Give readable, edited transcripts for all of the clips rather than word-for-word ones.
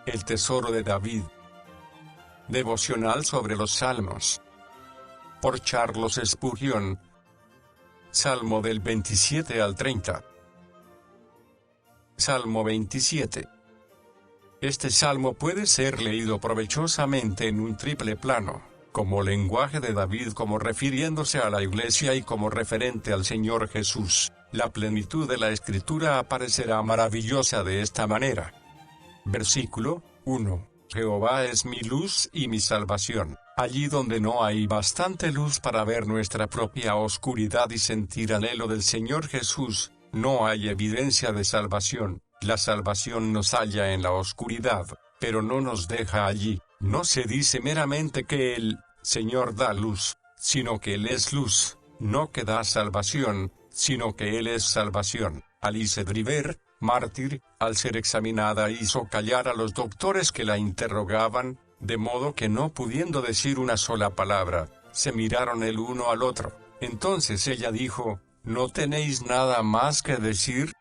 El tesoro de David. Devocional sobre los Salmos. Por Charles Spurgeon. Salmo del 27 al 30. Salmo 27. Este salmo puede ser leído provechosamente en un triple plano, como lenguaje de David, como refiriéndose a la iglesia y como referente al Señor Jesús. La plenitud de la Escritura aparecerá maravillosa de esta manera. Versículo 1. Jehová es mi luz y mi salvación. Allí donde no hay bastante luz para ver nuestra propia oscuridad y sentir anhelo del Señor Jesús, no hay evidencia de salvación. La salvación nos halla en la oscuridad, pero no nos deja allí. No se dice meramente que el Señor da luz, sino que Él es luz, no que da salvación, sino que Él es salvación. Alice Driver, mártir, al ser examinada hizo callar a los doctores que la interrogaban, de modo que no pudiendo decir una sola palabra, se miraron el uno al otro. Entonces ella dijo: ¿No tenéis nada más que decir?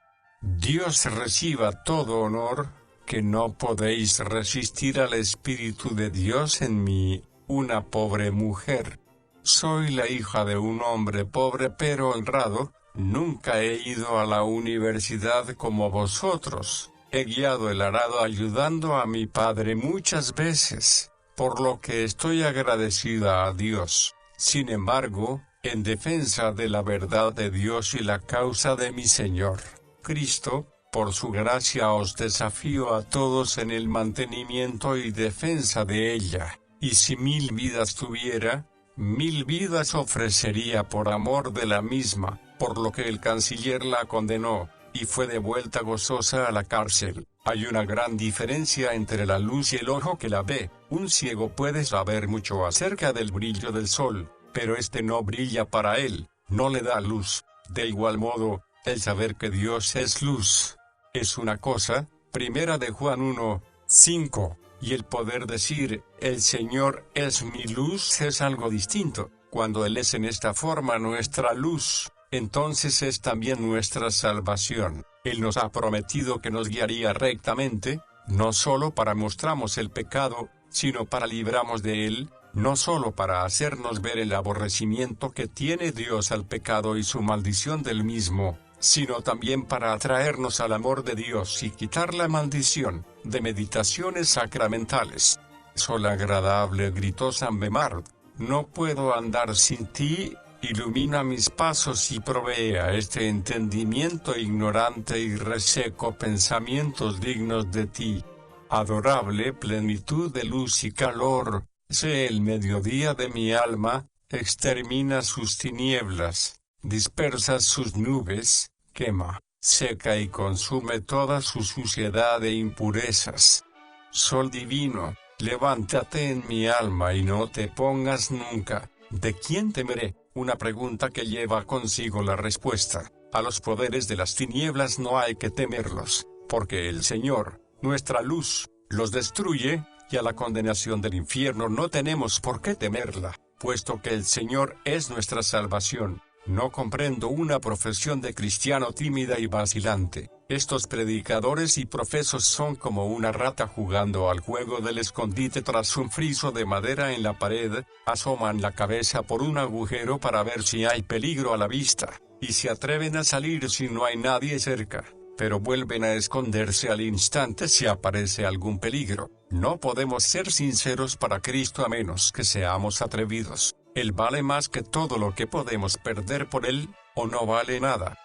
Dios reciba todo honor, que no podéis resistir al Espíritu de Dios en mí, una pobre mujer. Soy la hija de un hombre pobre pero honrado. Nunca he ido a la universidad como vosotros. He guiado el arado ayudando a mi padre muchas veces, por lo que estoy agradecida a Dios. Sin embargo, en defensa de la verdad de Dios y la causa de mi Señor Cristo, por su gracia os desafío a todos en el mantenimiento y defensa de ella. Y si 1000 vidas tuviera, 1000 vidas ofrecería por amor de la misma, por lo que el canciller la condenó, y fue devuelta gozosa a la cárcel. Hay una gran diferencia entre la luz y el ojo que la ve. Un ciego puede saber mucho acerca del brillo del sol, pero este no brilla para él, no le da luz. De igual modo, el saber que Dios es luz es una cosa, primera de Juan 1:5, y el poder decir, el Señor es mi luz es algo distinto. Cuando Él es en esta forma nuestra luz, entonces es también nuestra salvación. Él nos ha prometido que nos guiaría rectamente, no solo para mostrarnos el pecado, sino para librarnos de él, no solo para hacernos ver el aborrecimiento que tiene Dios al pecado y su maldición del mismo, sino también para atraernos al amor de Dios y quitar la maldición de meditaciones sacramentales. Sol agradable, gritó San Bernard, no puedo andar sin ti. Ilumina mis pasos y provee a este entendimiento ignorante y reseco pensamientos dignos de ti. Adorable plenitud de luz y calor, sé el mediodía de mi alma, extermina sus tinieblas, dispersa sus nubes, quema, seca y consume toda su suciedad e impurezas. Sol divino, levántate en mi alma y no te pongas nunca. ¿De quién temeré? Una pregunta que lleva consigo la respuesta. A los poderes de las tinieblas no hay que temerlos, porque el Señor, nuestra luz, los destruye, y a la condenación del infierno no tenemos por qué temerla, puesto que el Señor es nuestra salvación. No comprendo una profesión de cristiano tímida y vacilante. Estos predicadores y profesos son como una rata jugando al juego del escondite tras un friso de madera en la pared, asoman la cabeza por un agujero para ver si hay peligro a la vista, y se atreven a salir si no hay nadie cerca, pero vuelven a esconderse al instante si aparece algún peligro. No podemos ser sinceros para Cristo a menos que seamos atrevidos. Él vale más que todo lo que podemos perder por Él, o no vale nada.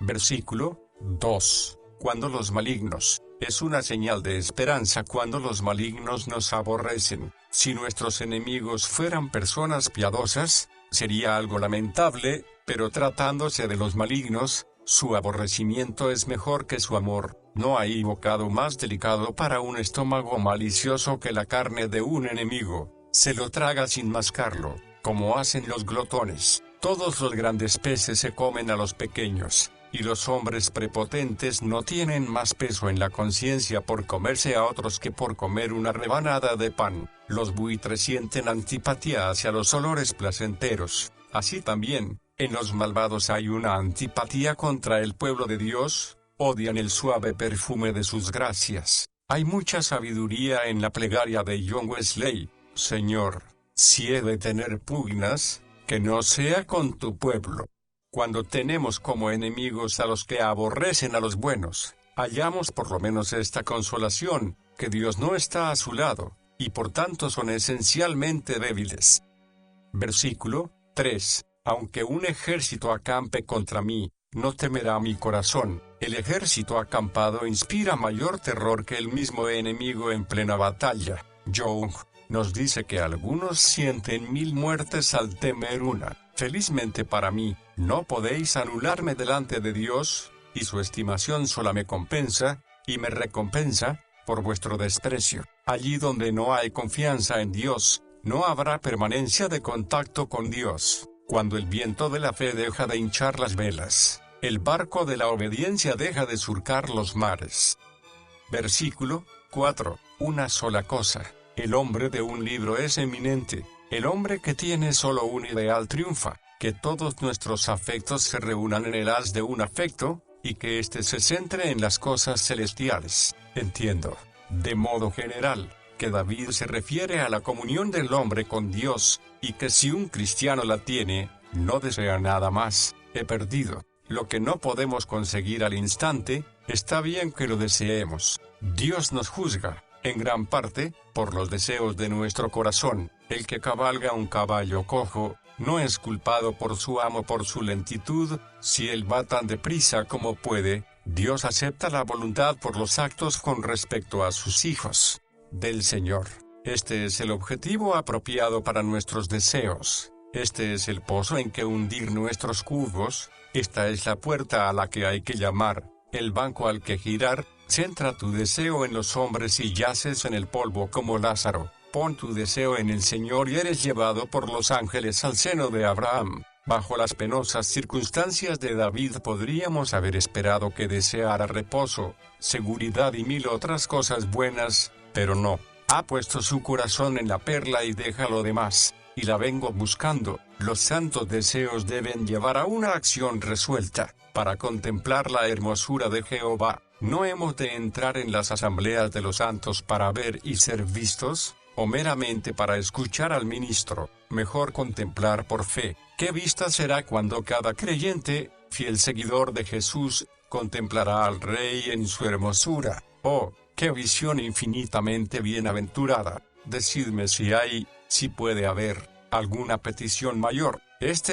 Versículo 2. Cuando los malignos, es una señal de esperanza cuando los malignos nos aborrecen. Si nuestros enemigos fueran personas piadosas, sería algo lamentable, pero tratándose de los malignos, su aborrecimiento es mejor que su amor. No hay bocado más delicado para un estómago malicioso que la carne de un enemigo. Se lo traga sin mascarlo, como hacen los glotones. Todos los grandes peces se comen a los pequeños, y los hombres prepotentes no tienen más peso en la conciencia por comerse a otros que por comer una rebanada de pan. Los buitres sienten antipatía hacia los olores placenteros. Así también, en los malvados hay una antipatía contra el pueblo de Dios, odian el suave perfume de sus gracias. Hay mucha sabiduría en la plegaria de John Wesley: Señor, si he de tener pugnas, que no sea con tu pueblo. Cuando tenemos como enemigos a los que aborrecen a los buenos, hallamos por lo menos esta consolación, que Dios no está a su lado, y por tanto son esencialmente débiles. Versículo 3. Aunque un ejército acampe contra mí, no temerá mi corazón. El ejército acampado inspira mayor terror que el mismo enemigo en plena batalla. Young nos dice que algunos sienten 1000 muertes al temer una. Felizmente para mí, no podéis anularme delante de Dios, y su estimación sola me compensa, y me recompensa, por vuestro desprecio. Allí donde no hay confianza en Dios, no habrá permanencia de contacto con Dios. Cuando el viento de la fe deja de hinchar las velas, el barco de la obediencia deja de surcar los mares. Versículo 4. Una sola cosa. El hombre de un libro es eminente. El hombre que tiene solo un ideal triunfa. Que todos nuestros afectos se reúnan en el haz de un afecto, y que éste se centre en las cosas celestiales. Entiendo, de modo general, que David se refiere a la comunión del hombre con Dios, y que si un cristiano la tiene, no desea nada más. He perdido lo que no podemos conseguir al instante. Está bien que lo deseemos. Dios nos juzga, en gran parte, por los deseos de nuestro corazón. El que cabalga un caballo cojo, no es culpado por su amo por su lentitud. Si él va tan deprisa como puede, Dios acepta la voluntad por los actos con respecto a sus hijos del Señor. Este es el objetivo apropiado para nuestros deseos. Este es el pozo en que hundir nuestros cubos. Esta es la puerta a la que hay que llamar, el banco al que girar. Centra tu deseo en los hombres y yaces en el polvo como Lázaro. Pon tu deseo en el Señor y eres llevado por los ángeles al seno de Abraham. Bajo las penosas circunstancias de David podríamos haber esperado que deseara reposo, seguridad y 1000 otras cosas buenas, pero no. Ha puesto su corazón en la perla y deja lo demás, y la vengo buscando. Los santos deseos deben llevar a una acción resuelta, para contemplar la hermosura de Jehová. ¿No hemos de entrar en las asambleas de los santos para ver y ser vistos, o meramente para escuchar al ministro? Mejor contemplar por fe. ¿Qué vista será cuando cada creyente, fiel seguidor de Jesús, contemplará al Rey en su hermosura? ¡Oh, qué visión infinitamente bienaventurada! Decidme si puede haber alguna petición mayor.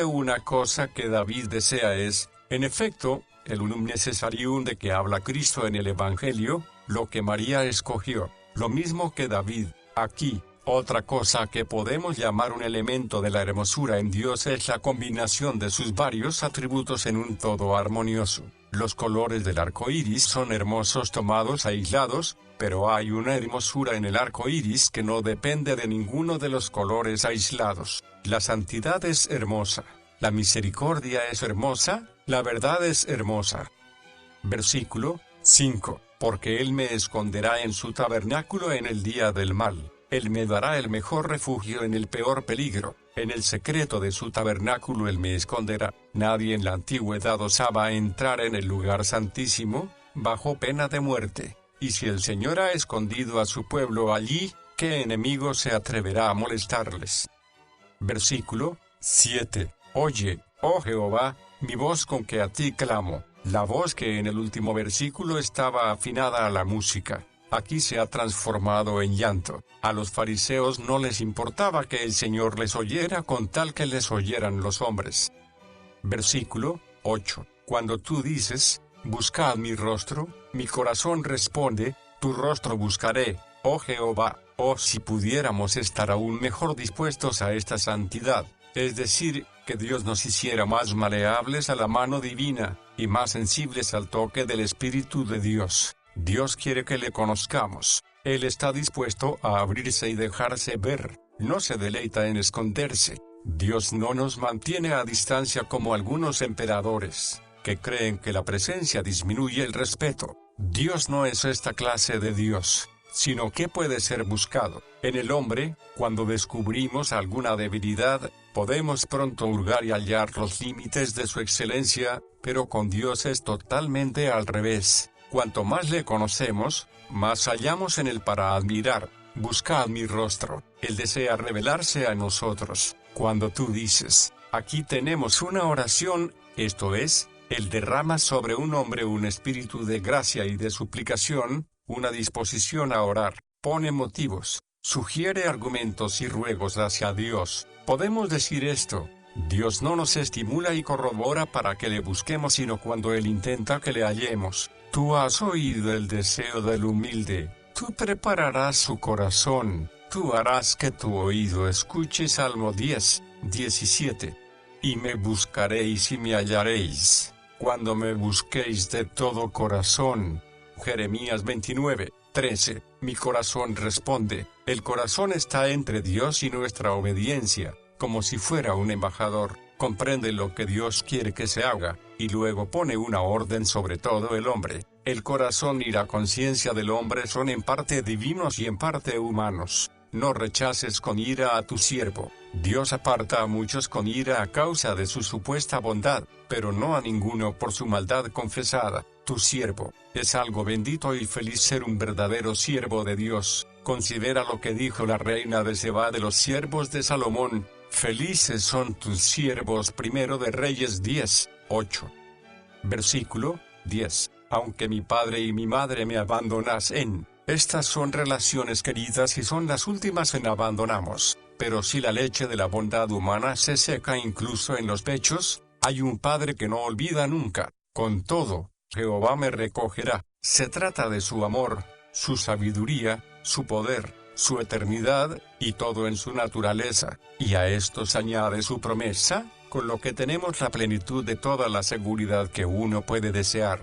Una cosa que David desea es, en efecto, el unum necessarium de que habla Cristo en el Evangelio, lo que María escogió, lo mismo que David. Aquí, otra cosa que podemos llamar un elemento de la hermosura en Dios es la combinación de sus varios atributos en un todo armonioso. Los colores del arco iris son hermosos tomados aislados, pero hay una hermosura en el arco iris que no depende de ninguno de los colores aislados. La santidad es hermosa, la misericordia es hermosa, la verdad es hermosa. Versículo 5. Porque Él me esconderá en su tabernáculo en el día del mal. Él me dará el mejor refugio en el peor peligro. En el secreto de su tabernáculo Él me esconderá. Nadie en la antigüedad osaba entrar en el lugar santísimo, bajo pena de muerte. Y si el Señor ha escondido a su pueblo allí, ¿qué enemigo se atreverá a molestarles? Versículo 7. Oye, oh Jehová, mi voz con que a ti clamo. La voz que en el último versículo estaba afinada a la música, aquí se ha transformado en llanto. A los fariseos no les importaba que el Señor les oyera con tal que les oyeran los hombres. Versículo 8. Cuando tú dices, buscad mi rostro, mi corazón responde, tu rostro buscaré, oh Jehová. Oh, si pudiéramos estar aún mejor dispuestos a esta santidad, es decir, que Dios nos hiciera más maleables a la mano divina, y más sensibles al toque del Espíritu de Dios. Dios quiere que le conozcamos. Él está dispuesto a abrirse y dejarse ver. No se deleita en esconderse. Dios no nos mantiene a distancia como algunos emperadores, que creen que la presencia disminuye el respeto. Dios no es esta clase de Dios, sino que puede ser buscado. En el hombre, cuando descubrimos alguna debilidad, podemos pronto hurgar y hallar los límites de su excelencia, pero con Dios es totalmente al revés. Cuanto más le conocemos, más hallamos en él para admirar. Buscad mi rostro, él desea revelarse a nosotros. Cuando tú dices, aquí tenemos una oración, esto es, él derrama sobre un hombre un espíritu de gracia y de suplicación, una disposición a orar, pone motivos, sugiere argumentos y ruegos hacia Dios. Podemos decir esto: Dios no nos estimula y corrobora para que le busquemos, sino cuando Él intenta que le hallemos. Tú has oído el deseo del humilde, tú prepararás su corazón, tú harás que tu oído escuche. Salmo 10, 17. Y me buscaréis y me hallaréis, cuando me busquéis de todo corazón. Jeremías 29, 13. Mi corazón responde. El corazón está entre Dios y nuestra obediencia, como si fuera un embajador. Comprende lo que Dios quiere que se haga, y luego pone una orden sobre todo el hombre. El corazón y la conciencia del hombre son en parte divinos y en parte humanos. No rechaces con ira a tu siervo. Dios aparta a muchos con ira a causa de su supuesta bondad, pero no a ninguno por su maldad confesada. Tu siervo. Es algo bendito y feliz ser un verdadero siervo de Dios. Considera lo que dijo la reina de Seba de los siervos de Salomón. Felices son tus siervos. Primero de Reyes 10, 8. Versículo 10. Aunque mi padre y mi madre me abandonasen. Estas son relaciones queridas y son las últimas en abandonamos. Pero si la leche de la bondad humana se seca incluso en los pechos, hay un Padre que no olvida nunca. Con todo, Jehová me recogerá. Se trata de su amor, su sabiduría, su poder, su eternidad, y todo en su naturaleza. Y a esto se añade su promesa, con lo que tenemos la plenitud de toda la seguridad que uno puede desear.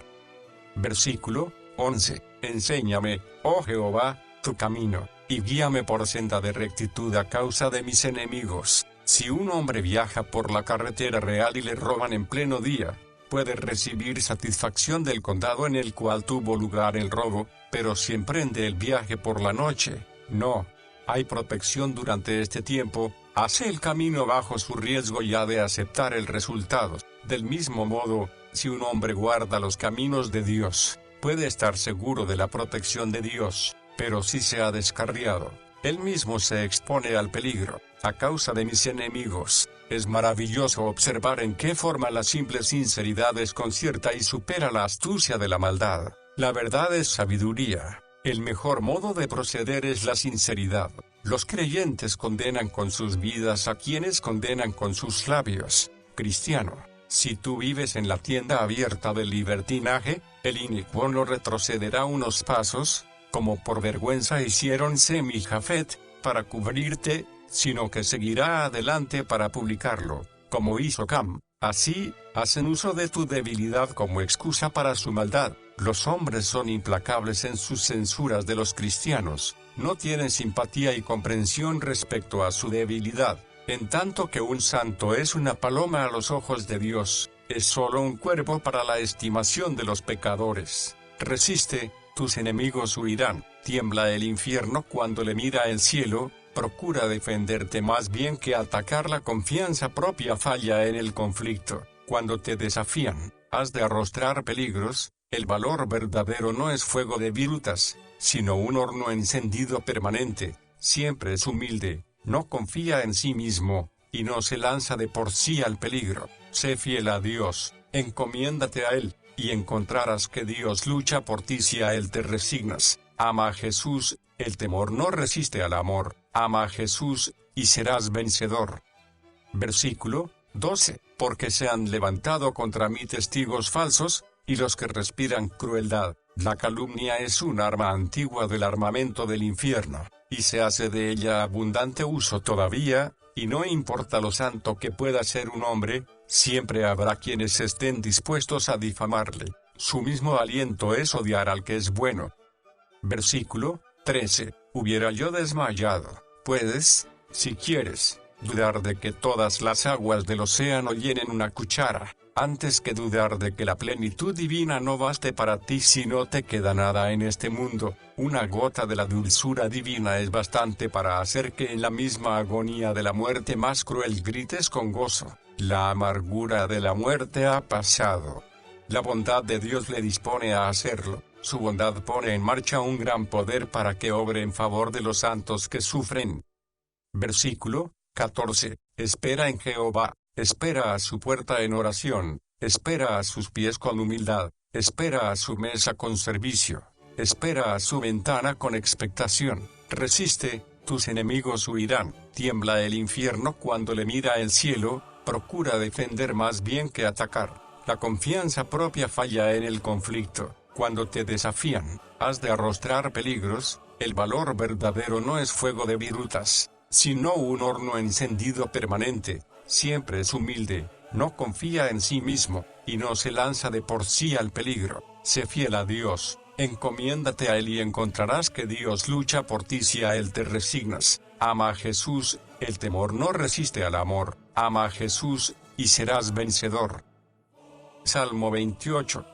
Versículo 11. Enséñame, oh Jehová, tu camino, y guíame por senda de rectitud a causa de mis enemigos. Si un hombre viaja por la carretera real y le roban en pleno día, puede recibir satisfacción del condado en el cual tuvo lugar el robo, pero si emprende el viaje por la noche, no hay protección durante este tiempo. Hace el camino bajo su riesgo y ha de aceptar el resultado. Del mismo modo, si un hombre guarda los caminos de Dios, puede estar seguro de la protección de Dios, pero si se ha descarriado, él mismo se expone al peligro, a causa de mis enemigos. Es maravilloso observar en qué forma la simple sinceridad desconcierta y supera la astucia de la maldad. La verdad es sabiduría. El mejor modo de proceder es la sinceridad. Los creyentes condenan con sus vidas a quienes condenan con sus labios. Cristiano, si tú vives en la tienda abierta del libertinaje, el inicuo no retrocederá unos pasos, como por vergüenza hicieron Sem y Jafet, para cubrirte, sino que seguirá adelante para publicarlo, como hizo Cam. Así, hacen uso de tu debilidad como excusa para su maldad. Los hombres son implacables en sus censuras de los cristianos, no tienen simpatía y comprensión respecto a su debilidad. En tanto que un santo es una paloma a los ojos de Dios, es solo un cuervo para la estimación de los pecadores. Resiste, tus enemigos huirán. Tiembla el infierno cuando le mira el cielo. Procura defenderte más bien que atacar. La confianza propia falla en el conflicto. Cuando te desafían, has de arrostrar peligros. El valor verdadero no es fuego de virutas, sino un horno encendido permanente. Siempre es humilde, no confía en sí mismo, y no se lanza de por sí al peligro. Sé fiel a Dios, encomiéndate a Él, y encontrarás que Dios lucha por ti si a Él te resignas. Ama a Jesús, el temor no resiste al amor. Ama a Jesús, y serás vencedor. Versículo 12. Porque se han levantado contra mí testigos falsos, y los que respiran crueldad. La calumnia es un arma antigua del armamento del infierno, y se hace de ella abundante uso todavía, y no importa lo santo que pueda ser un hombre, siempre habrá quienes estén dispuestos a difamarle. Su mismo aliento es odiar al que es bueno. Versículo 13. Hubiera yo desmayado. Puedes, si quieres, dudar de que todas las aguas del océano llenen una cuchara, antes que dudar de que la plenitud divina no baste para ti si no te queda nada en este mundo. Una gota de la dulzura divina es bastante para hacer que en la misma agonía de la muerte más cruel grites con gozo: la amargura de la muerte ha pasado. La bondad de Dios le dispone a hacerlo. Su bondad pone en marcha un gran poder para que obre en favor de los santos que sufren. Versículo 14. Espera en Jehová, espera a su puerta en oración, espera a sus pies con humildad, espera a su mesa con servicio, espera a su ventana con expectación. Resiste, tus enemigos huirán. Tiembla el infierno cuando le mira el cielo, procura defender más bien que atacar. La confianza propia falla en el conflicto. Cuando te desafían, has de arrostrar peligros. El valor verdadero no es fuego de virutas, sino un horno encendido permanente. Siempre es humilde, no confía en sí mismo, y no se lanza de por sí al peligro. Sé fiel a Dios, encomiéndate a Él y encontrarás que Dios lucha por ti si a Él te resignas. Ama a Jesús, el temor no resiste al amor. Ama a Jesús, y serás vencedor. Salmo 28.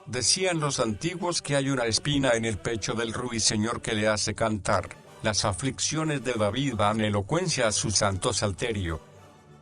Decían los antiguos que hay una espina en el pecho del ruiseñor que le hace cantar. Las aflicciones de David dan elocuencia a su santo salterio.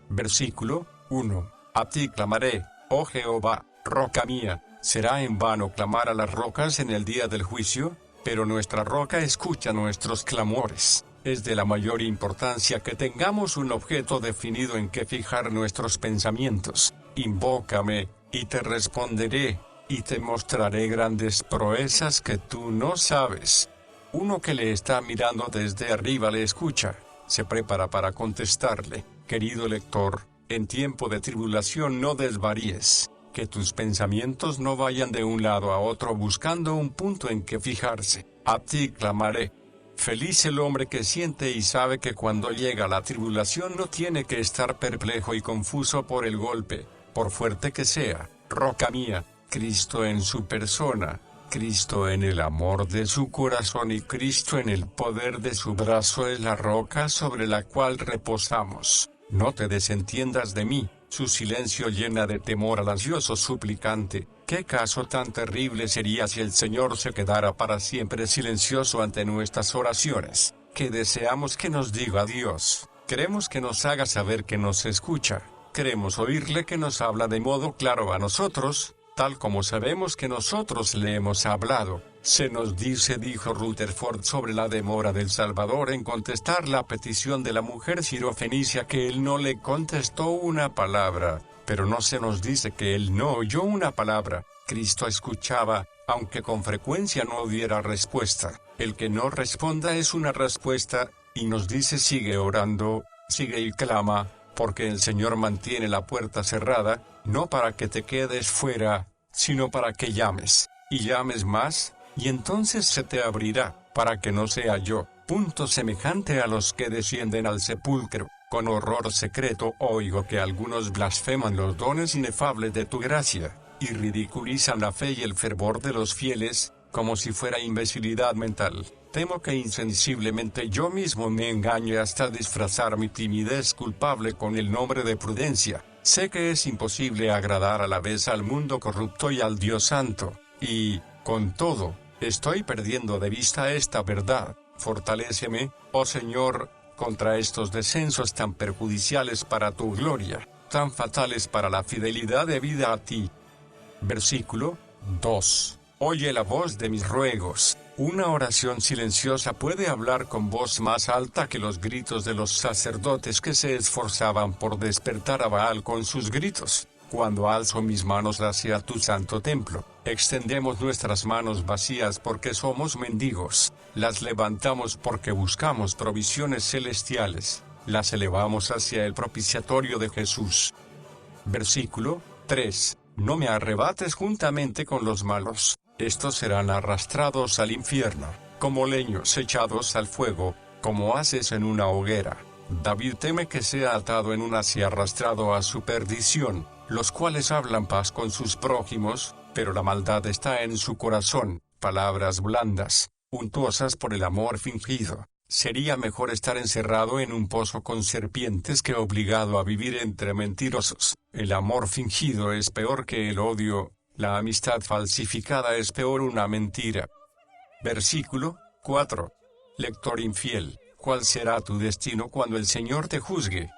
Versículo 1. A ti clamaré, oh Jehová, roca mía. ¿Será en vano clamar a las rocas en el día del juicio? Pero nuestra roca escucha nuestros clamores. Es de la mayor importancia que tengamos un objeto definido en que fijar nuestros pensamientos. Invócame, y te responderé, y te mostraré grandes proezas que tú no sabes. Uno que le está mirando desde arriba le escucha, se prepara para contestarle. Querido lector, en tiempo de tribulación no desvaríes, que tus pensamientos no vayan de un lado a otro buscando un punto en que fijarse. A ti clamaré. Feliz el hombre que siente y sabe que cuando llega la tribulación no tiene que estar perplejo y confuso por el golpe, por fuerte que sea. Roca mía, Cristo en su persona, Cristo en el amor de su corazón y Cristo en el poder de su brazo es la roca sobre la cual reposamos. No te desentiendas de mí. Su silencio llena de temor al ansioso suplicante. ¿Qué caso tan terrible sería si el Señor se quedara para siempre silencioso ante nuestras oraciones? ¿Qué deseamos que nos diga Dios? Queremos que nos haga saber que nos escucha. Queremos oírle que nos habla de modo claro a nosotros, tal como sabemos que nosotros le hemos hablado. Se nos dice, dijo Rutherford sobre la demora del Salvador en contestar la petición de la mujer sirofenicia, que él no le contestó una palabra, pero no se nos dice que él no oyó una palabra. Cristo escuchaba, aunque con frecuencia no diera respuesta. El que no responda es una respuesta, y nos dice sigue orando, sigue y clama, porque el Señor mantiene la puerta cerrada, no para que te quedes fuera, sino para que llames, y llames más, y entonces se te abrirá, para que no sea yo, punto semejante a los que descienden al sepulcro. Con horror secreto oigo que algunos blasfeman los dones inefables de tu gracia, y ridiculizan la fe y el fervor de los fieles, como si fuera imbecilidad mental. Temo que insensiblemente yo mismo me engañe hasta disfrazar mi timidez culpable con el nombre de prudencia. Sé que es imposible agradar a la vez al mundo corrupto y al Dios santo, y, con todo, estoy perdiendo de vista esta verdad. Fortaléceme, oh Señor, contra estos descensos tan perjudiciales para tu gloria, tan fatales para la fidelidad debida a ti. Versículo 2. Oye la voz de mis ruegos. Una oración silenciosa puede hablar con voz más alta que los gritos de los sacerdotes que se esforzaban por despertar a Baal con sus gritos. Cuando alzo mis manos hacia tu santo templo, extendemos nuestras manos vacías porque somos mendigos. Las levantamos porque buscamos provisiones celestiales. Las elevamos hacia el propiciatorio de Jesús. Versículo 3. No me arrebates juntamente con los malos. Estos serán arrastrados al infierno, como leños echados al fuego, como haces en una hoguera. David teme que sea atado en unas y arrastrado a su perdición, los cuales hablan paz con sus prójimos, pero la maldad está en su corazón. Palabras blandas, untuosas por el amor fingido. Sería mejor estar encerrado en un pozo con serpientes que obligado a vivir entre mentirosos. El amor fingido es peor que el odio. La amistad falsificada es peor una mentira. Versículo 4. Lector infiel, ¿cuál será tu destino cuando el Señor te juzgue?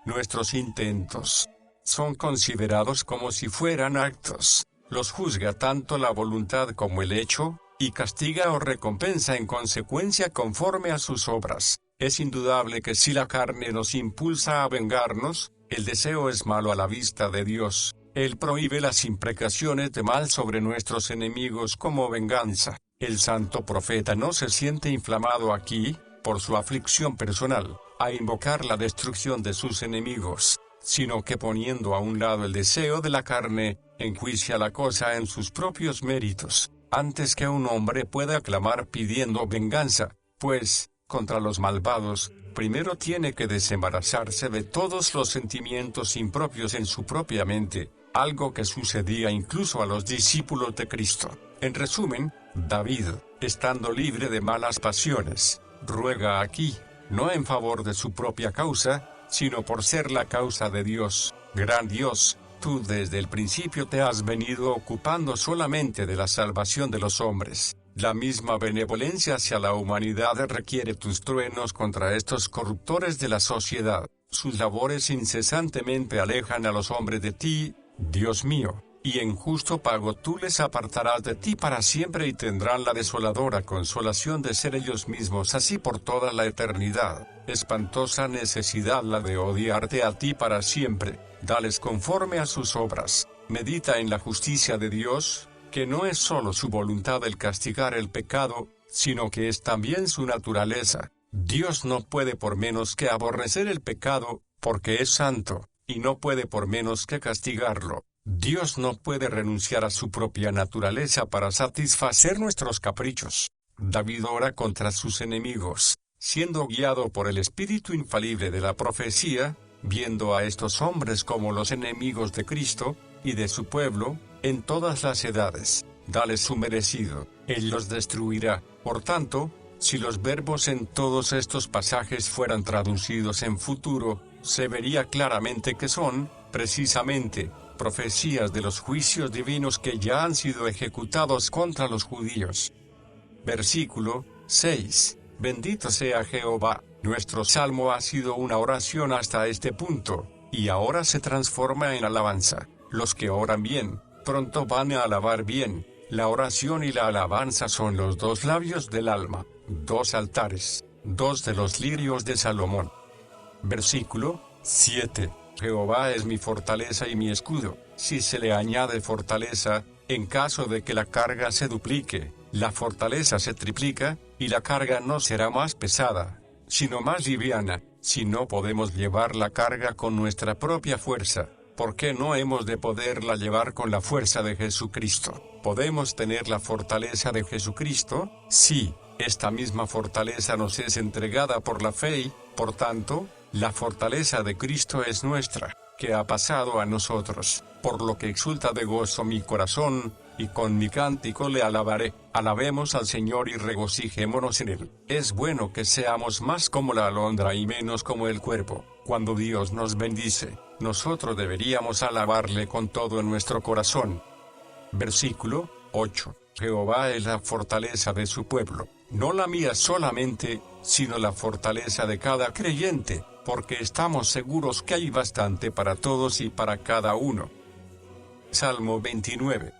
Nuestros intentos son considerados como si fueran actos. los juzga tanto la voluntad como el hecho, y castiga o recompensa en consecuencia conforme a sus obras. Es indudable que si la carne nos impulsa a vengarnos, el deseo es malo a la vista de Dios. Él prohíbe las imprecaciones de mal sobre nuestros enemigos como venganza. El santo profeta no se siente inflamado aquí, por su aflicción personal, a invocar la destrucción de sus enemigos, sino que poniendo a un lado el deseo de la carne, enjuicia la cosa en sus propios méritos, antes que un hombre pueda clamar pidiendo venganza, pues, contra los malvados, primero tiene que desembarazarse de todos los sentimientos impropios en su propia mente, algo que sucedía incluso a los discípulos de Cristo. En resumen, David, estando libre de malas pasiones, ruega aquí, no en favor de su propia causa, sino por ser la causa de Dios. Gran Dios, tú desde el principio te has venido ocupando solamente de la salvación de los hombres. La misma benevolencia hacia la humanidad requiere tus truenos contra estos corruptores de la sociedad. Sus labores incesantemente alejan a los hombres de ti, Dios mío, y en justo pago tú les apartarás de ti para siempre y tendrán la desoladora consolación de ser ellos mismos así por toda la eternidad. Espantosa necesidad la de odiarte a ti para siempre. Dales conforme a sus obras. Medita en la justicia de Dios, que no es solo su voluntad el castigar el pecado, sino que es también su naturaleza. Dios no puede por menos que aborrecer el pecado, porque es santo, y no puede por menos que castigarlo. Dios no puede renunciar a su propia naturaleza para satisfacer nuestros caprichos. David ora contra sus enemigos, siendo guiado por el espíritu infalible de la profecía, viendo a estos hombres como los enemigos de Cristo, y de su pueblo, en todas las edades. Dale su merecido, Él los destruirá. Por tanto, si los verbos en todos estos pasajes fueran traducidos en futuro, se vería claramente que son, precisamente, profecías de los juicios divinos que ya han sido ejecutados contra los judíos. Versículo 6. Bendito sea Jehová. Nuestro salmo ha sido una oración hasta este punto, y ahora se transforma en alabanza. Los que oran bien, pronto van a alabar bien. La oración y la alabanza son los dos labios del alma, dos altares, dos de los lirios de Salomón. Versículo 7. Jehová es mi fortaleza y mi escudo. Si se le añade fortaleza, en caso de que la carga se duplique, la fortaleza se triplica, y la carga no será más pesada, sino más liviana. Si no podemos llevar la carga con nuestra propia fuerza, ¿por qué no hemos de poderla llevar con la fuerza de Jesucristo? ¿Podemos tener la fortaleza de Jesucristo? Sí, esta misma fortaleza nos es entregada por la fe y, por tanto, la fortaleza de Cristo es nuestra, que ha pasado a nosotros, por lo que exulta de gozo mi corazón, y con mi cántico le alabaré. Alabemos al Señor y regocijémonos en Él. Es bueno que seamos más como la alondra y menos como el cuervo. Cuando Dios nos bendice, nosotros deberíamos alabarle con todo nuestro corazón. Versículo 8. Jehová es la fortaleza de su pueblo, no la mía solamente, sino la fortaleza de cada creyente, porque estamos seguros que hay bastante para todos y para cada uno. Salmo 29.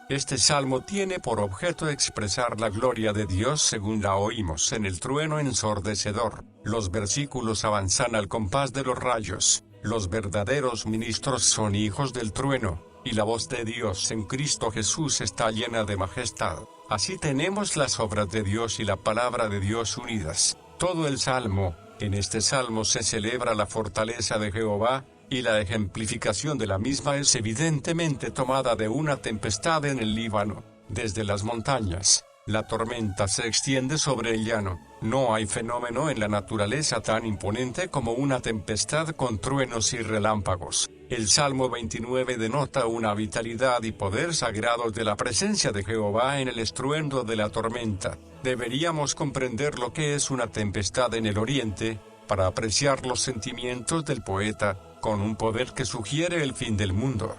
Este salmo tiene por objeto expresar la gloria de Dios según la oímos en el trueno ensordecedor. Los versículos avanzan al compás de los rayos. Los verdaderos ministros son hijos del trueno, y la voz de Dios en Cristo Jesús está llena de majestad. Así tenemos las obras de Dios y la palabra de Dios unidas. Todo el salmo, en este salmo se celebra la fortaleza de Jehová, y la ejemplificación de la misma es evidentemente tomada de una tempestad en el Líbano. Desde las montañas, la tormenta se extiende sobre el llano. No hay fenómeno en la naturaleza tan imponente como una tempestad con truenos y relámpagos. El Salmo 29 denota una vitalidad y poder sagrados de la presencia de Jehová en el estruendo de la tormenta. Deberíamos comprender lo que es una tempestad en el oriente, para apreciar los sentimientos del poeta, con un poder que sugiere el fin del mundo.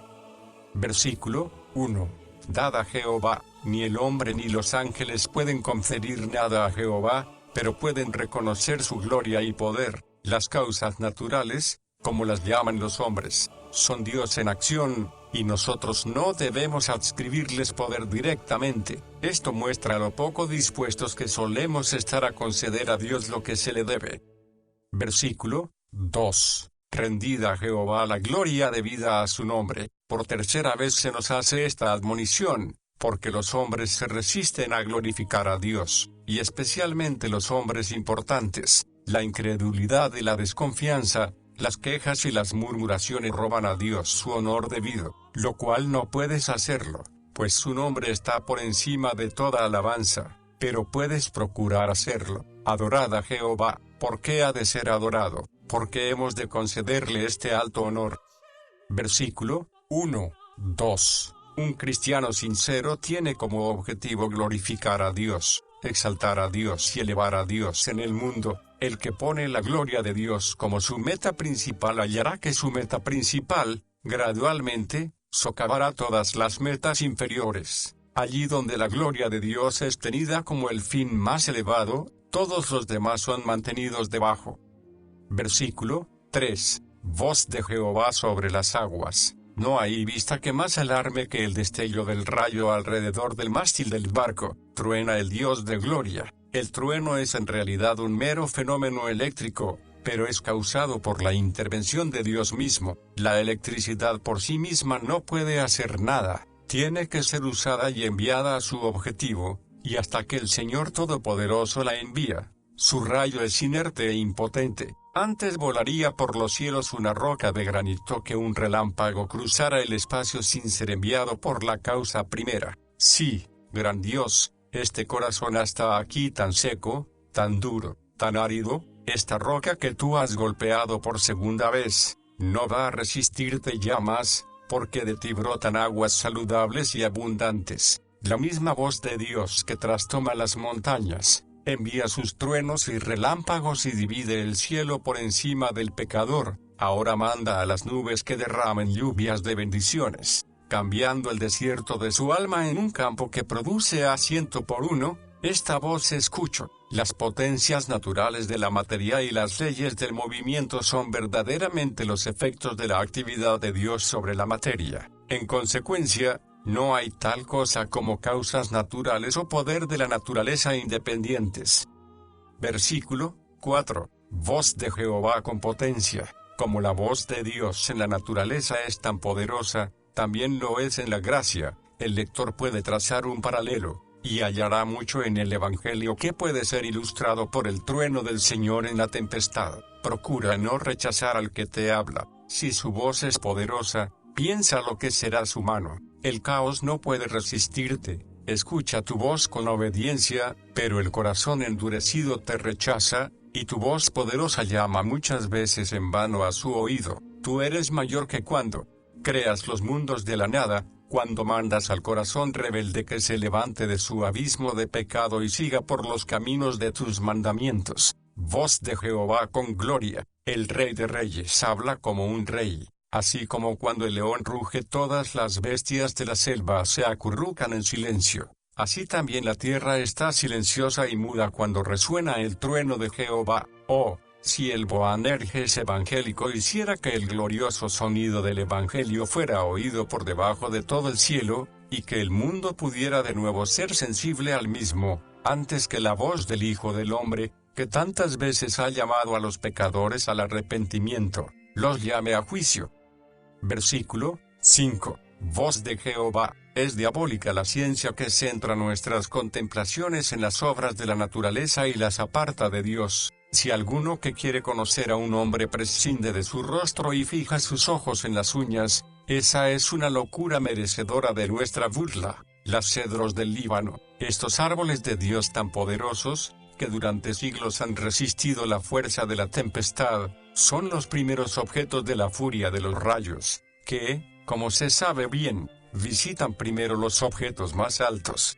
Versículo 1. Dad a Jehová, ni el hombre ni los ángeles pueden conferir nada a Jehová, pero pueden reconocer su gloria y poder. Las causas naturales, como las llaman los hombres, son Dios en acción, y nosotros no debemos adscribirles poder directamente. Esto muestra lo poco dispuestos que solemos estar a conceder a Dios lo que se le debe. Versículo 2. Rendida a Jehová la gloria debida a su nombre. Por tercera vez se nos hace esta admonición, porque los hombres se resisten a glorificar a Dios, y especialmente los hombres importantes. La incredulidad y la desconfianza, las quejas y las murmuraciones roban a Dios su honor debido, lo cual no puedes hacerlo, pues su nombre está por encima de toda alabanza, pero puedes procurar hacerlo. Adorad a Jehová. ¿Por qué ha de ser adorado? Porque hemos de concederle este alto honor. Versículo 1, 2. Un cristiano sincero tiene como objetivo glorificar a Dios, exaltar a Dios y elevar a Dios en el mundo. El que pone la gloria de Dios como su meta principal hallará que su meta principal, gradualmente, socavará todas las metas inferiores. Allí donde la gloria de Dios es tenida como el fin más elevado, todos los demás son mantenidos debajo. Versículo 3. Voz de Jehová sobre las aguas. No hay vista que más alarme que el destello del rayo alrededor del mástil del barco. Truena el Dios de gloria. El trueno es en realidad un mero fenómeno eléctrico, pero es causado por la intervención de Dios mismo. La electricidad por sí misma no puede hacer nada. Tiene que ser usada y enviada a su objetivo, y hasta que el Señor Todopoderoso la envía, su rayo es inerte e impotente. Antes volaría por los cielos una roca de granito que un relámpago cruzara el espacio sin ser enviado por la causa primera. Sí, gran Dios, este corazón hasta aquí tan seco, tan duro, tan árido, esta roca que tú has golpeado por segunda vez, no va a resistirte ya más, porque de ti brotan aguas saludables y abundantes. La misma voz de Dios que trastoma las montañas, envía sus truenos y relámpagos y divide el cielo por encima del pecador, ahora manda a las nubes que derramen lluvias de bendiciones, cambiando el desierto de su alma en un campo que produce a 100 por 1, esta voz escucho. Las potencias naturales de la materia y las leyes del movimiento son verdaderamente los efectos de la actividad de Dios sobre la materia. En consecuencia, no hay tal cosa como causas naturales o poder de la naturaleza independientes. Versículo 4. Voz de Jehová con potencia. Como la voz de Dios en la naturaleza es tan poderosa, también lo es en la gracia. El lector puede trazar un paralelo, y hallará mucho en el Evangelio que puede ser ilustrado por el trueno del Señor en la tempestad. Procura no rechazar al que te habla. Si su voz es poderosa, piensa lo que será su mano. El caos no puede resistirte. Escucha tu voz con obediencia, pero el corazón endurecido te rechaza, y tu voz poderosa llama muchas veces en vano a su oído. Tú eres mayor que cuando creas los mundos de la nada, cuando mandas al corazón rebelde que se levante de su abismo de pecado y siga por los caminos de tus mandamientos. Voz de Jehová con gloria. El Rey de Reyes habla como un rey. Así como cuando el león ruge, todas las bestias de la selva se acurrucan en silencio. Así también la tierra está silenciosa y muda cuando resuena el trueno de Jehová. Oh, si el Boanerges evangélico hiciera que el glorioso sonido del Evangelio fuera oído por debajo de todo el cielo, y que el mundo pudiera de nuevo ser sensible al mismo, antes que la voz del Hijo del Hombre, que tantas veces ha llamado a los pecadores al arrepentimiento, los llame a juicio. Versículo 5. Voz de Jehová. Es diabólica la ciencia que centra nuestras contemplaciones en las obras de la naturaleza y las aparta de Dios. Si alguno que quiere conocer a un hombre prescinde de su rostro y fija sus ojos en las uñas, esa es una locura merecedora de nuestra burla. Las cedros del Líbano, estos árboles de Dios tan poderosos, que durante siglos han resistido la fuerza de la tempestad, son los primeros objetos de la furia de los rayos, que, como se sabe bien, visitan primero los objetos más altos.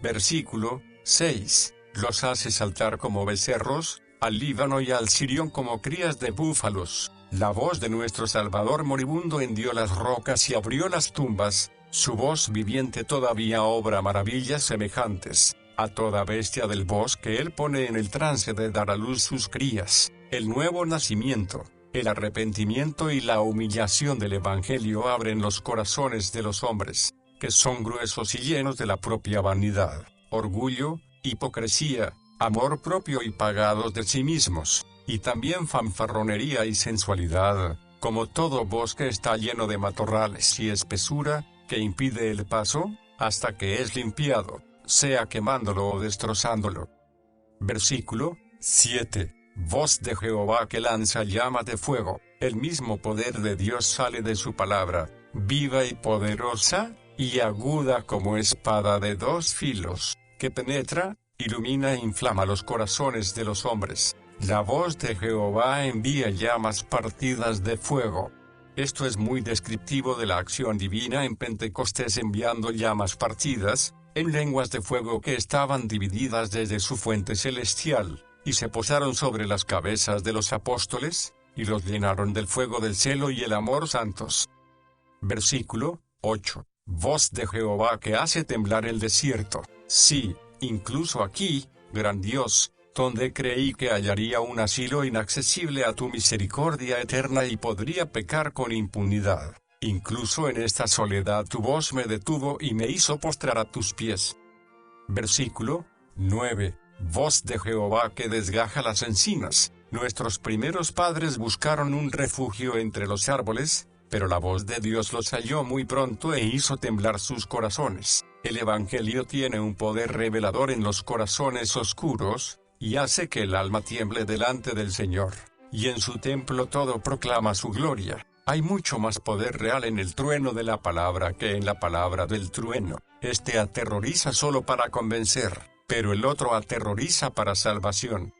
Versículo 6. Los hace saltar como becerros, al Líbano y al Sirión como crías de búfalos. La voz de nuestro Salvador moribundo hendió las rocas y abrió las tumbas, su voz viviente todavía obra maravillas semejantes. A toda bestia del bosque él pone en el trance de dar a luz sus crías. El nuevo nacimiento, El arrepentimiento y la humillación del Evangelio abren los corazones de los hombres, que son gruesos y llenos de la propia vanidad, orgullo, hipocresía, amor propio y pagados de sí mismos, y también fanfarronería y sensualidad, como todo bosque está lleno de matorrales y espesura, que impide el paso, hasta que es limpiado, sea quemándolo o destrozándolo. Versículo 7. Voz de Jehová que lanza llamas de fuego, el mismo poder de Dios sale de su palabra, viva y poderosa, y aguda como espada de dos filos, que penetra, ilumina e inflama los corazones de los hombres. La voz de Jehová envía llamas partidas de fuego. Esto es muy descriptivo de la acción divina en Pentecostés enviando llamas partidas, en lenguas de fuego que estaban divididas desde su fuente celestial, y se posaron sobre las cabezas de los apóstoles, y los llenaron del fuego del celo y el amor santos. Versículo 8. Voz de Jehová que hace temblar el desierto. Sí, incluso aquí, gran Dios, donde creí que hallaría un asilo inaccesible a tu misericordia eterna y podría pecar con impunidad. Incluso en esta soledad tu voz me detuvo y me hizo postrar a tus pies. Versículo 9. Voz de Jehová que desgaja las encinas. Nuestros primeros padres buscaron un refugio entre los árboles, pero la voz de Dios los halló muy pronto e hizo temblar sus corazones. El Evangelio tiene un poder revelador en los corazones oscuros, y hace que el alma tiemble delante del Señor, y en su templo todo proclama su gloria. Hay mucho más poder real en el trueno de la palabra que en la palabra del trueno. Este aterroriza solo para convencer, pero el otro aterroriza para salvación.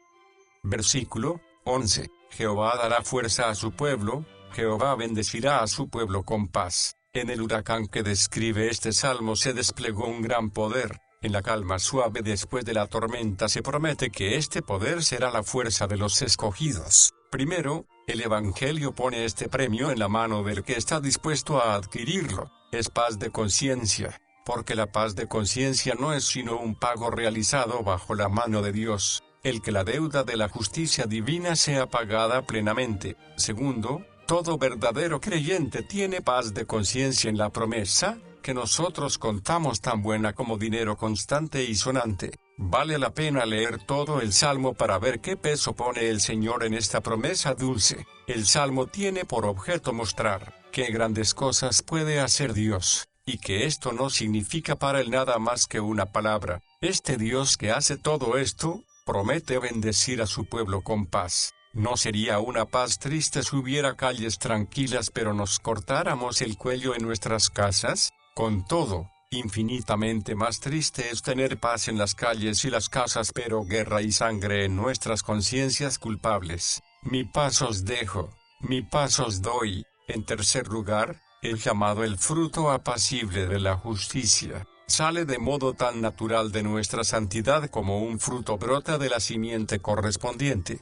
Versículo 11. Jehová dará fuerza a su pueblo, Jehová bendecirá a su pueblo con paz. En el huracán que describe este salmo se desplegó un gran poder. En la calma suave después de la tormenta se promete que este poder será la fuerza de los escogidos. Primero, el Evangelio pone este premio en la mano del que está dispuesto a adquirirlo. Es paz de conciencia, porque la paz de conciencia no es sino un pago realizado bajo la mano de Dios, el que la deuda de la justicia divina sea pagada plenamente. Segundo, todo verdadero creyente tiene paz de conciencia en la promesa, que nosotros contamos tan buena como dinero constante y sonante. Vale la pena leer todo el Salmo para ver qué peso pone el Señor en esta promesa dulce. El Salmo tiene por objeto mostrar qué grandes cosas puede hacer Dios, y que esto no significa para él nada más que una palabra. Este Dios que hace todo esto, promete bendecir a su pueblo con paz. No sería una paz triste si hubiera calles tranquilas pero nos cortáramos el cuello en nuestras casas. Con todo, infinitamente más triste es tener paz en las calles y las casas pero guerra y sangre en nuestras conciencias culpables. Mi paz os dejo, mi paz os doy. En tercer lugar, el llamado el fruto apacible de la justicia, sale de modo tan natural de nuestra santidad como un fruto brota de la simiente correspondiente.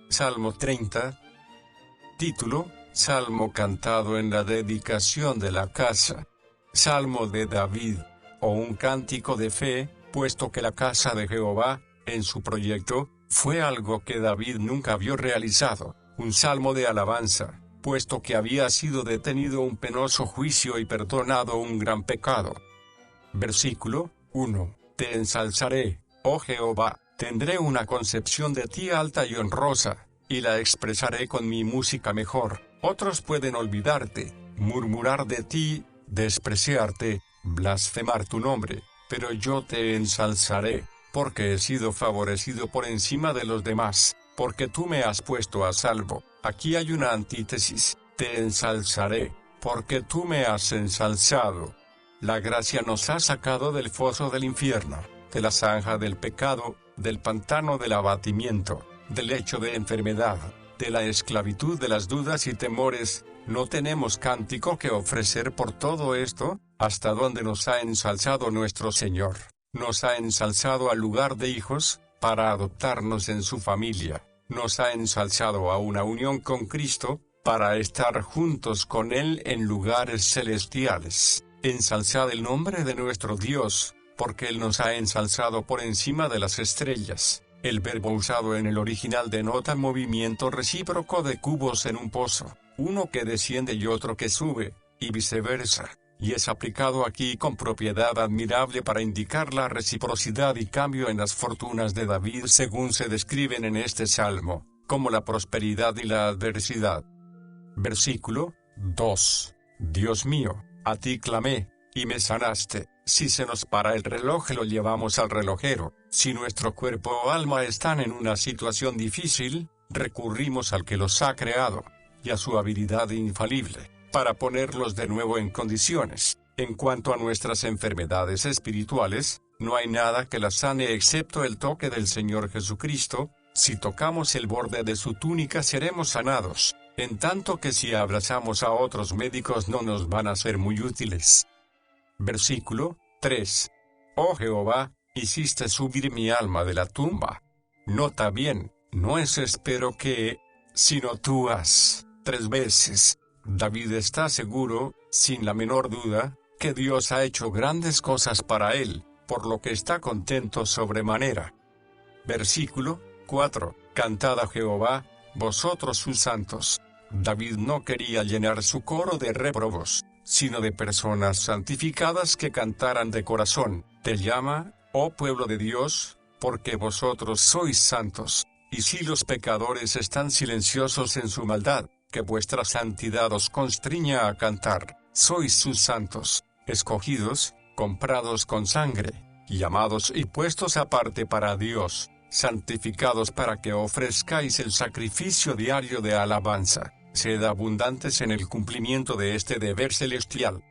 Salmo 30. Título: Salmo cantado en la dedicación de la casa. Salmo de David, o un cántico de fe, puesto que la casa de Jehová, en su proyecto, fue algo que David nunca vio realizado. Un salmo de alabanza, puesto que había sido detenido un penoso juicio y perdonado un gran pecado. Versículo 1. Te ensalzaré, oh Jehová, tendré una concepción de ti alta y honrosa, y la expresaré con mi música mejor. Otros pueden olvidarte, murmurar de ti, despreciarte, blasfemar tu nombre, pero yo te ensalzaré, porque he sido favorecido por encima de los demás, porque tú me has puesto a salvo. Aquí hay una antítesis: te ensalzaré, porque tú me has ensalzado. La gracia nos ha sacado del foso del infierno, de la zanja del pecado, del pantano del abatimiento, del lecho de enfermedad, de la esclavitud de las dudas y temores. No tenemos cántico que ofrecer por todo esto, hasta donde nos ha ensalzado nuestro Señor. Nos ha ensalzado al lugar de hijos, para adoptarnos en su familia. Nos ha ensalzado a una unión con Cristo, para estar juntos con Él en lugares celestiales. Ensalzad el nombre de nuestro Dios, porque Él nos ha ensalzado por encima de las estrellas. El verbo usado en el original denota movimiento recíproco de cubos en un pozo, uno que desciende y otro que sube, y viceversa, y es aplicado aquí con propiedad admirable para indicar la reciprocidad y cambio en las fortunas de David según se describen en este salmo, como la prosperidad y la adversidad. Versículo 2. Dios mío, a ti clamé, y me sanaste. Si se nos para el reloj lo llevamos al relojero. Si nuestro cuerpo o alma están en una situación difícil, recurrimos al que los ha creado, y a su habilidad infalible, para ponerlos de nuevo en condiciones. En cuanto a nuestras enfermedades espirituales, no hay nada que las sane excepto el toque del Señor Jesucristo. Si tocamos el borde de su túnica seremos sanados, en tanto que si abrazamos a otros médicos no nos van a ser muy útiles. Versículo 3. Oh Jehová, hiciste subir mi alma de la tumba. Nota bien, no es espero que, sino tú has. 3 veces. David está seguro, sin la menor duda, que Dios ha hecho grandes cosas para él, por lo que está contento sobremanera. Versículo 4. Cantad a Jehová, vosotros sus santos. David no quería llenar su coro de réprobos, sino de personas santificadas que cantaran de corazón. Te llama, oh pueblo de Dios, porque vosotros sois santos. Y si los pecadores están silenciosos en su maldad, que vuestra santidad os constriña a cantar. Sois sus santos, escogidos, comprados con sangre, llamados y puestos aparte para Dios, santificados para que ofrezcáis el sacrificio diario de alabanza. Sed abundantes en el cumplimiento de este deber celestial.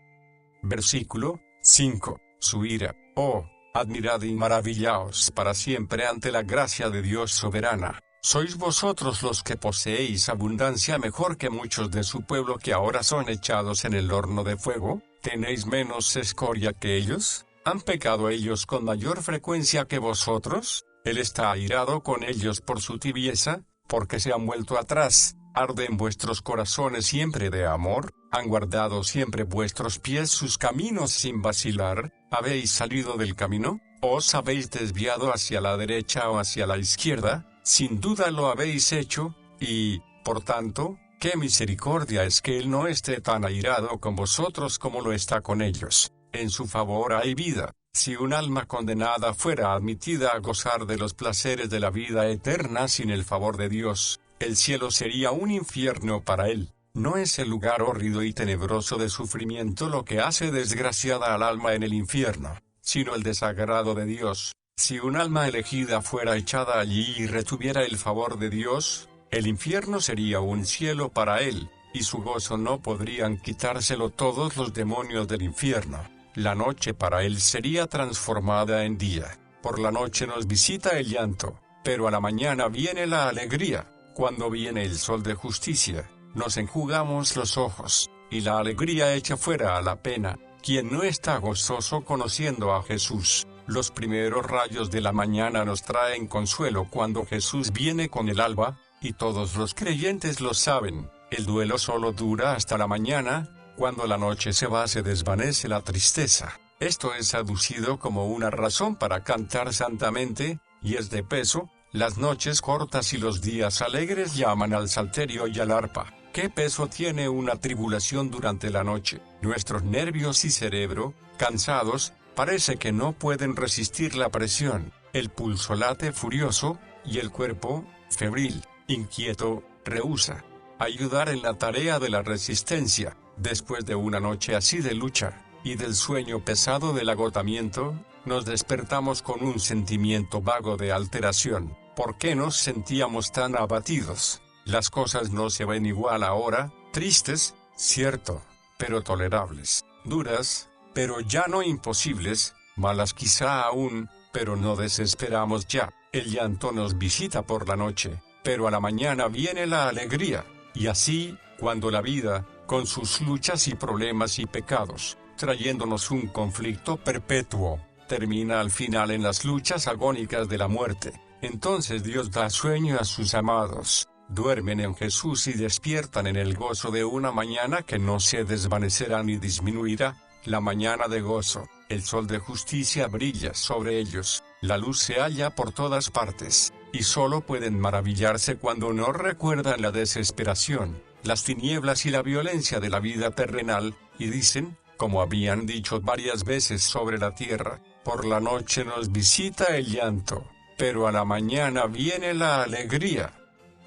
Versículo 5. Su ira, oh, admirad y maravillaos para siempre ante la gracia de Dios soberana. ¿Sois vosotros los que poseéis abundancia mejor que muchos de su pueblo que ahora son echados en el horno de fuego? ¿Tenéis menos escoria que ellos? ¿Han pecado ellos con mayor frecuencia que vosotros? Él está airado con ellos por su tibieza, porque se han vuelto atrás. ¿Arden vuestros corazones siempre de amor? ¿Han guardado siempre vuestros pies sus caminos sin vacilar? ¿Habéis salido del camino? ¿Os habéis desviado hacia la derecha o hacia la izquierda? Sin duda lo habéis hecho, y, por tanto, qué misericordia es que Él no esté tan airado con vosotros como lo está con ellos. En su favor hay vida. Si un alma condenada fuera admitida a gozar de los placeres de la vida eterna sin el favor de Dios, el cielo sería un infierno para él. No es el lugar hórrido y tenebroso de sufrimiento lo que hace desgraciada al alma en el infierno, sino el desagrado de Dios. Si un alma elegida fuera echada allí y retuviera el favor de Dios, el infierno sería un cielo para él, y su gozo no podrían quitárselo todos los demonios del infierno. La noche para él sería transformada en día. Por la noche nos visita el llanto, pero a la mañana viene la alegría. Cuando viene el sol de justicia, nos enjugamos los ojos, y la alegría echa fuera a la pena. Quien no está gozoso conociendo a Jesús, los primeros rayos de la mañana nos traen consuelo cuando Jesús viene con el alba, y todos los creyentes lo saben. El duelo solo dura hasta la mañana, cuando la noche se va se desvanece la tristeza. Esto es aducido como una razón para cantar santamente, y es de peso. Las noches cortas y los días alegres llaman al salterio y al arpa. ¿Qué peso tiene una tribulación durante la noche? Nuestros nervios y cerebro, cansados, parece que no pueden resistir la presión. El pulso late furioso, y el cuerpo, febril, inquieto, rehúsa ayudar en la tarea de la resistencia. Después de una noche así de lucha, y del sueño pesado del agotamiento, nos despertamos con un sentimiento vago de alteración. ¿Por qué nos sentíamos tan abatidos? Las cosas no se ven igual ahora, tristes, cierto, pero tolerables, duras, pero ya no imposibles, malas quizá aún, pero no desesperamos ya. El llanto nos visita por la noche, pero a la mañana viene la alegría. Y así, cuando la vida, con sus luchas y problemas y pecados, trayéndonos un conflicto perpetuo, termina al final en las luchas agónicas de la muerte, entonces Dios da sueño a sus amados, duermen en Jesús y despiertan en el gozo de una mañana que no se desvanecerá ni disminuirá, la mañana de gozo. El sol de justicia brilla sobre ellos, la luz se halla por todas partes, y solo pueden maravillarse cuando no recuerdan la desesperación, las tinieblas y la violencia de la vida terrenal, y dicen, como habían dicho varias veces sobre la tierra, por la noche nos visita el llanto, pero a la mañana viene la alegría.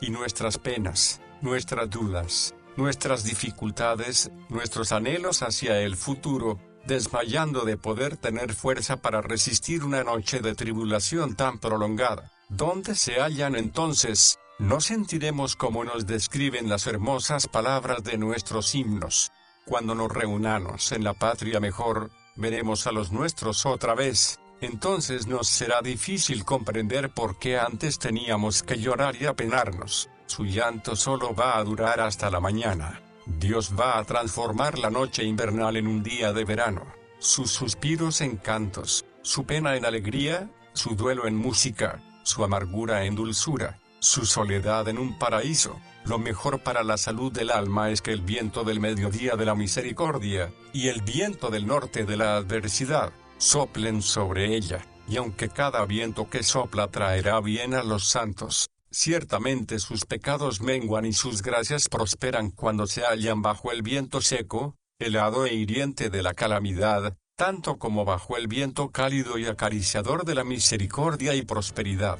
Y nuestras penas, nuestras dudas, nuestras dificultades, nuestros anhelos hacia el futuro, desmayando de poder tener fuerza para resistir una noche de tribulación tan prolongada, ¿dónde se hallan entonces? No sentiremos como nos describen las hermosas palabras de nuestros himnos. Cuando nos reunamos en la patria mejor, veremos a los nuestros otra vez. Entonces nos será difícil comprender por qué antes teníamos que llorar y apenarnos. Su llanto solo va a durar hasta la mañana. Dios va a transformar la noche invernal en un día de verano, sus suspiros en cantos, su pena en alegría, su duelo en música, su amargura en dulzura, su soledad en un paraíso. Lo mejor para la salud del alma es que el viento del mediodía de la misericordia, y el viento del norte de la adversidad, soplen sobre ella, y aunque cada viento que sopla traerá bien a los santos, ciertamente sus pecados menguan y sus gracias prosperan cuando se hallan bajo el viento seco, helado e hiriente de la calamidad, tanto como bajo el viento cálido y acariciador de la misericordia y prosperidad.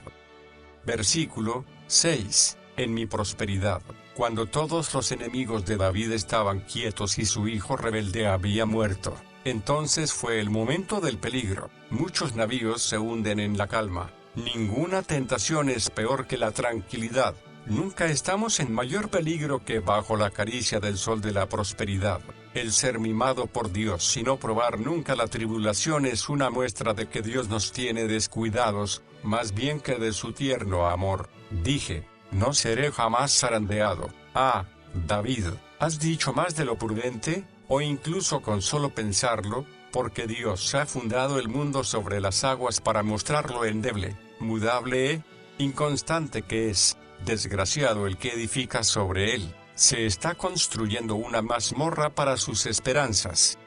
Versículo 6. En mi prosperidad, cuando todos los enemigos de David estaban quietos y su hijo rebelde había muerto, entonces fue el momento del peligro. Muchos navíos se hunden en la calma. Ninguna tentación es peor que la tranquilidad. Nunca estamos en mayor peligro que bajo la caricia del sol de la prosperidad. El ser mimado por Dios y no probar nunca la tribulación es una muestra de que Dios nos tiene descuidados, más bien que de su tierno amor. Dije, no seré jamás zarandeado. Ah, David, ¿has dicho más de lo prudente? O incluso con solo pensarlo, porque Dios ha fundado el mundo sobre las aguas para mostrarlo endeble, mudable inconstante que es. Desgraciado el que edifica sobre él, se está construyendo una mazmorra para sus esperanzas.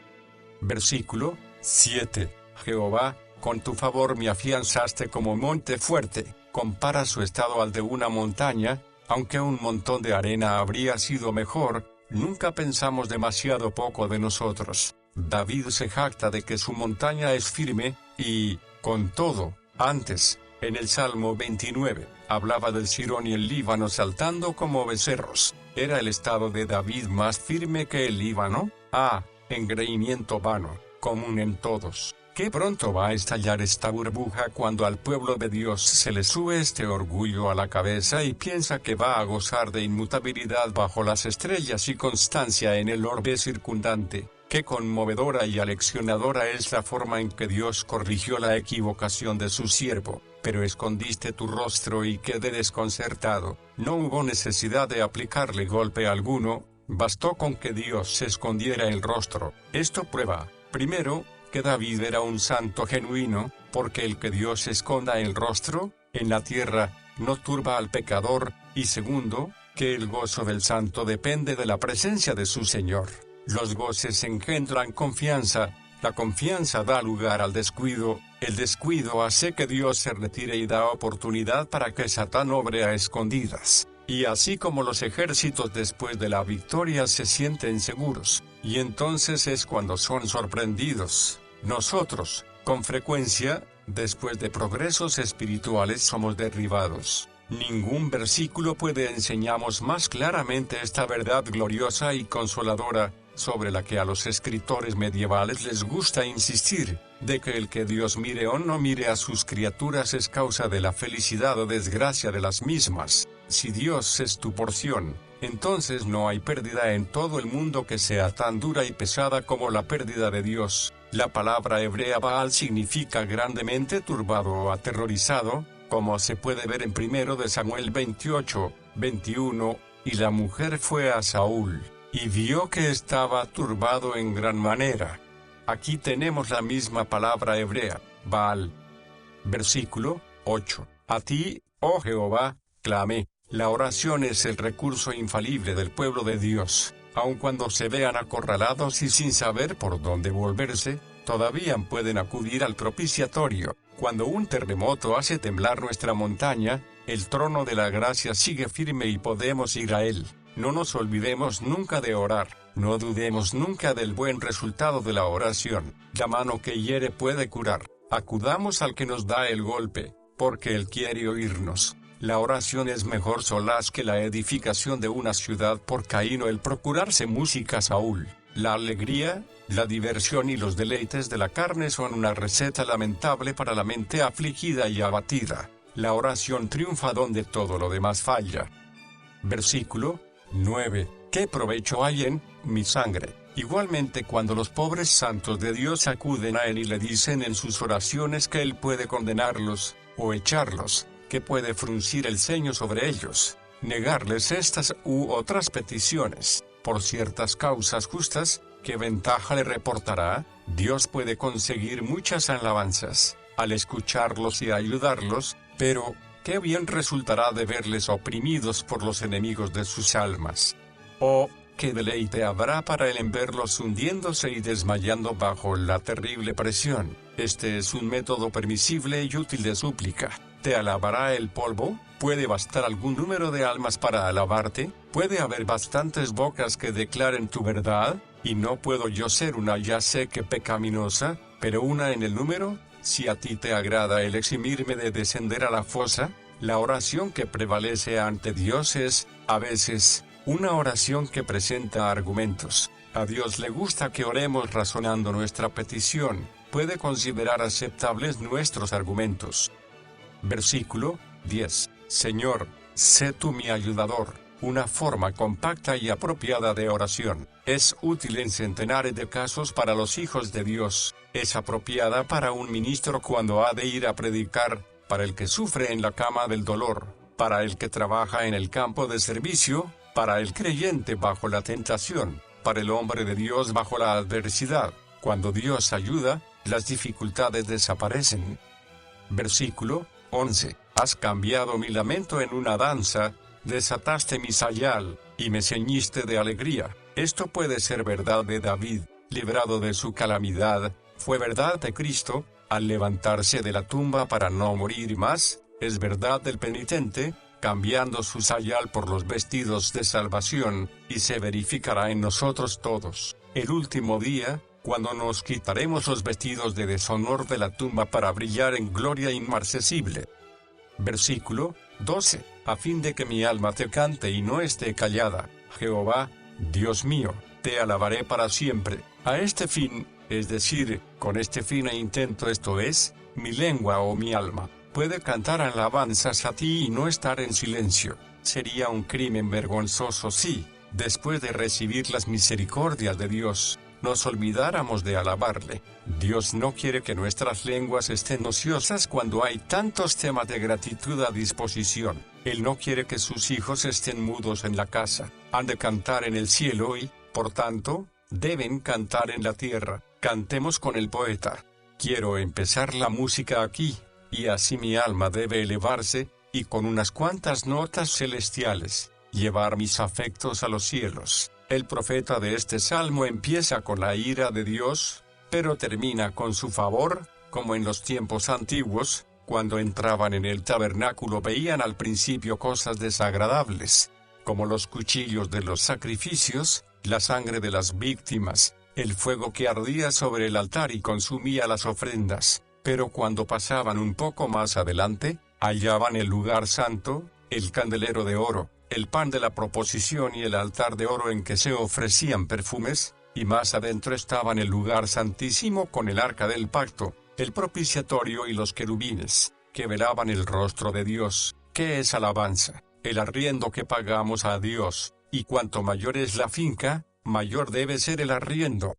Versículo 7. Jehová, con tu favor me afianzaste como monte fuerte. Compara su estado al de una montaña, aunque un montón de arena habría sido mejor. Nunca pensamos demasiado poco de nosotros. David se jacta de que su montaña es firme, y, con todo, antes, en el Salmo 29, hablaba del Sirón y el Líbano saltando como becerros. ¿Era el estado de David más firme que el Líbano? Ah, engreimiento vano, común en todos. Qué pronto va a estallar esta burbuja cuando al pueblo de Dios se le sube este orgullo a la cabeza y piensa que va a gozar de inmutabilidad bajo las estrellas y constancia en el orbe circundante. Qué conmovedora y aleccionadora es la forma en que Dios corrigió la equivocación de su siervo. Pero escondiste tu rostro y quedé desconcertado. No hubo necesidad de aplicarle golpe alguno, bastó con que Dios se escondiera el rostro. Esto prueba, primero, que David era un santo genuino, porque el que Dios esconda el rostro, en la tierra, no turba al pecador, y segundo, que el gozo del santo depende de la presencia de su Señor. Los goces engendran confianza, la confianza da lugar al descuido, el descuido hace que Dios se retire y da oportunidad para que Satán obre a escondidas. Y así como los ejércitos después de la victoria se sienten seguros, y entonces es cuando son sorprendidos. Nosotros, con frecuencia, después de progresos espirituales somos derribados. Ningún versículo puede enseñarnos más claramente esta verdad gloriosa y consoladora, sobre la que a los escritores medievales les gusta insistir, de que el que Dios mire o no mire a sus criaturas es causa de la felicidad o desgracia de las mismas. Si Dios es tu porción, entonces no hay pérdida en todo el mundo que sea tan dura y pesada como la pérdida de Dios. La palabra hebrea Baal significa grandemente turbado o aterrorizado, como se puede ver en 1 de Samuel 28, 21, y la mujer fue a Saúl, y vio que estaba turbado en gran manera. Aquí tenemos la misma palabra hebrea, Baal. Versículo 8. A ti, oh Jehová, clamé. La oración es el recurso infalible del pueblo de Dios. Aun cuando se vean acorralados y sin saber por dónde volverse, todavía pueden acudir al propiciatorio. Cuando un terremoto hace temblar nuestra montaña, El trono de la gracia sigue firme y podemos ir a él. No nos olvidemos nunca de orar. No dudemos nunca del buen resultado de la oración. La mano que hiere puede curar. Acudamos al que nos da el golpe, porque él quiere oírnos. La oración es mejor solaz que la edificación de una ciudad. Por Caíno el procurarse música Saúl. La alegría, la diversión y los deleites de la carne son una receta lamentable para la mente afligida y abatida. La oración triunfa donde todo lo demás falla. Versículo 9. ¿Qué provecho hay en mi sangre? Igualmente cuando los pobres santos de Dios acuden a él y le dicen en sus oraciones que él puede condenarlos, o echarlos, que puede fruncir el ceño sobre ellos, negarles estas u otras peticiones, por ciertas causas justas, ¿qué ventaja le reportará? Dios puede conseguir muchas alabanzas, al escucharlos y ayudarlos, pero, ¿qué bien resultará de verles oprimidos por los enemigos de sus almas? Oh, qué deleite habrá para él en verlos hundiéndose y desmayando bajo la terrible presión. Este es un método permisible y útil de súplica. ¿Te alabará el polvo? ¿Puede bastar algún número de almas para alabarte? ¿Puede haber bastantes bocas que declaren tu verdad? ¿Y no puedo yo ser una, ya sé que pecaminosa, pero una en el número? Si a ti te agrada el eximirme de descender a la fosa, la oración que prevalece ante Dios es, a veces, una oración que presenta argumentos. A Dios le gusta que oremos razonando nuestra petición. Puede considerar aceptables nuestros argumentos. Versículo 10. Señor, sé tú mi ayudador. Una forma compacta y apropiada de oración. Es útil en centenares de casos para los hijos de Dios. Es apropiada para un ministro cuando ha de ir a predicar, para el que sufre en la cama del dolor, para el que trabaja en el campo de servicio, para el creyente bajo la tentación, para el hombre de Dios bajo la adversidad. Cuando Dios ayuda, las dificultades desaparecen. Versículo 11. Has cambiado mi lamento en una danza, desataste mi sayal, y me ceñiste de alegría. Esto puede ser verdad de David, librado de su calamidad, fue verdad de Cristo, al levantarse de la tumba para no morir más, es verdad del penitente, cambiando su sayal por los vestidos de salvación, y se verificará en nosotros todos, el último día, cuando nos quitaremos los vestidos de deshonor de la tumba para brillar en gloria inmarcesible. Versículo 12. A fin de que mi alma te cante y no esté callada, Jehová, Dios mío, te alabaré para siempre. A este fin, es decir, con este fin e intento, esto es, mi lengua o mi alma, puede cantar alabanzas a ti y no estar en silencio. Sería un crimen vergonzoso si, después de recibir las misericordias de Dios, nos olvidáramos de alabarle. Dios no quiere que nuestras lenguas estén ociosas cuando hay tantos temas de gratitud a disposición. Él no quiere que sus hijos estén mudos en la casa. Han de cantar en el cielo y, por tanto, deben cantar en la tierra. Cantemos con el poeta. Quiero empezar la música aquí, y así mi alma debe elevarse, y con unas cuantas notas celestiales, llevar mis afectos a los cielos. El profeta de este salmo empieza con la ira de Dios, pero termina con su favor, como en los tiempos antiguos, cuando entraban en el tabernáculo veían al principio cosas desagradables, como los cuchillos de los sacrificios, la sangre de las víctimas, el fuego que ardía sobre el altar y consumía las ofrendas, pero cuando pasaban un poco más adelante, hallaban el lugar santo, el candelero de oro, el pan de la proposición y el altar de oro en que se ofrecían perfumes, y más adentro estaban el lugar santísimo con el arca del pacto, el propiciatorio y los querubines, que velaban el rostro de Dios, que es alabanza, el arriendo que pagamos a Dios, y cuanto mayor es la finca, mayor debe ser el arriendo.